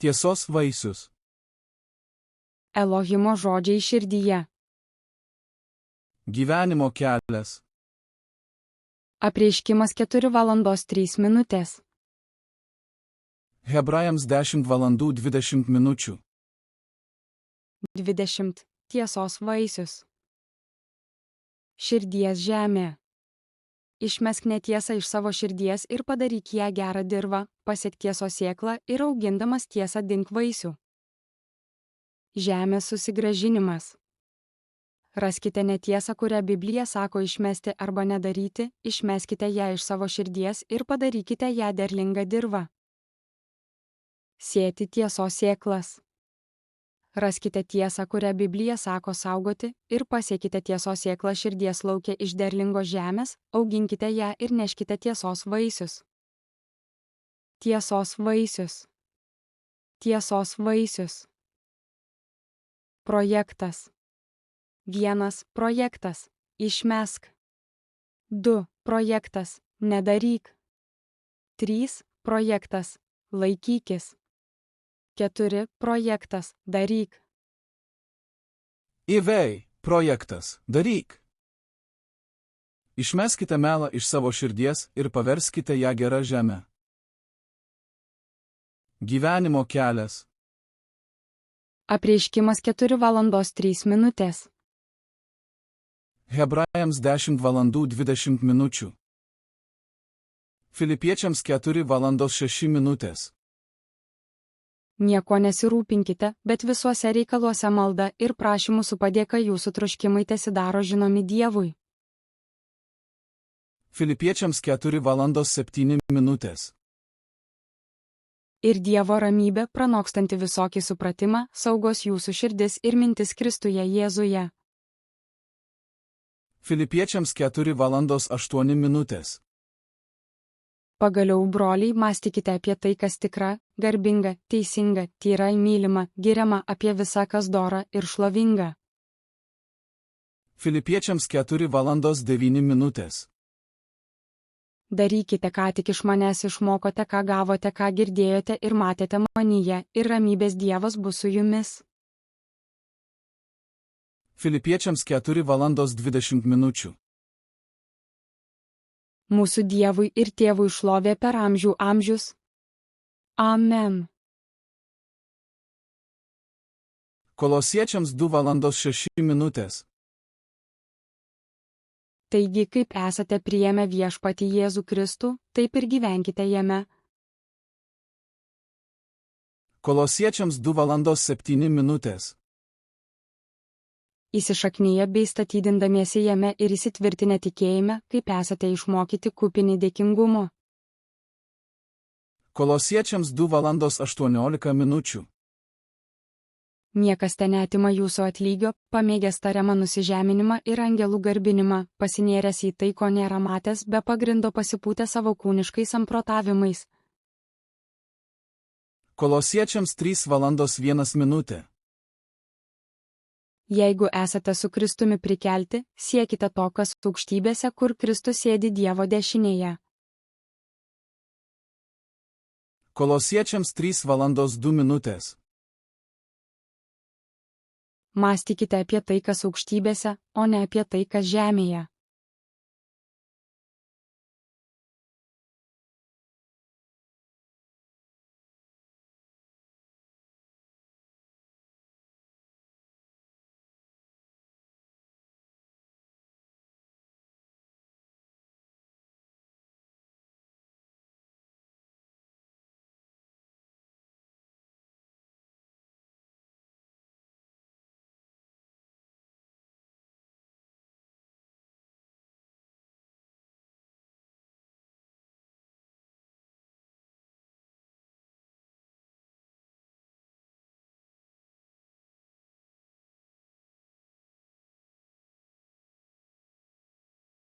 Tiesos vaisius. Elohimo žodžiai širdyje. Gyvenimo kelias. Apreiškimas 4:03. Hebrajams 10:20. 20. Tiesos vaisius. Širdies žemė. Išmesk netiesą iš savo širdies ir padaryk ją gerą dirvą, pasiek tiesos sėklą ir augindamas tiesą dink vaisių. Žemės susigrąžinimas. Raskite netiesą, kurią Biblija sako išmesti arba nedaryti, išmeskite ją iš savo širdies ir padarykite ją derlingą dirvą. Sėti tiesos sėklas. Raskite tiesą, kurią Biblija sako saugoti, ir pasiekite tiesos sėklą širdies lauke iš derlingos žemės, auginkite ją ir neškite tiesos vaisius. Tiesos vaisius. Tiesos vaisius. Projektas. 1. Projektas. Išmesk. 2. Projektas. Nedaryk. 3. Projektas. Laikykis. 4. Projektas. Daryk. Įvei, projektas, daryk. Išmeskite melą iš savo širdies ir paverskite ją gerą žemę. Gyvenimo kelias. Apreiškimas 4:03. Hebrajams 10:20. Filipiečiams 4:06. Nieko nesirūpinkite, bet visuose reikaluose malda ir prašymų su padėka jūsų troškimai tesidaro žinomi Dievui. Filipiečiams 4:07. Ir Dievo ramybė, pranokstanti visokį supratimą, saugos jūsų širdis ir mintis Kristuje Jėzuje. Filipiečiams 4:08. Pagaliau, broliai, mąstykite apie tai, kas tikra, garbinga, teisinga, tyra, mylima, giriama, apie visą, kas dora ir šlovinga. Filipiečiams 4:09. Darykite, ką tik iš manęs išmokote, ką gavote, ką girdėjote ir matėte manyje, ir ramybės Dievas bus su jumis. Filipiečiams 4:20. Mūsų Dievui ir Tėvui šlovė per amžių amžius. Amen. Kolosiečiams 2:06. Taigi, kaip esate priėmę viešpatį Jėzų Kristų, taip ir gyvenkite jame. Kolosiečiams 2:07. Įsišaknyje bei statydindamiesi jame ir įsitvirtinę tikėjime, kaip esate išmokyti kupini dėkingumo. Kolosiečiams 2:18. Niekas ten neatima jūsų atlygio, pamėgęs tariamą nusižeminimą ir angelų garbinimą, pasinėręs į tai, ko nėra matęs, be pagrindo pasipūtę savo kūniškais samprotavimais. Kolosiečiams 3:01. Jeigu esate su Kristumi prikelti, siekite to, kas aukštybėse, kur Kristus sėdi Dievo dešinėje. Kolosiečiams 3:02. Mąstykite apie tai, kas aukštybėse, o ne apie tai, kas žemėje.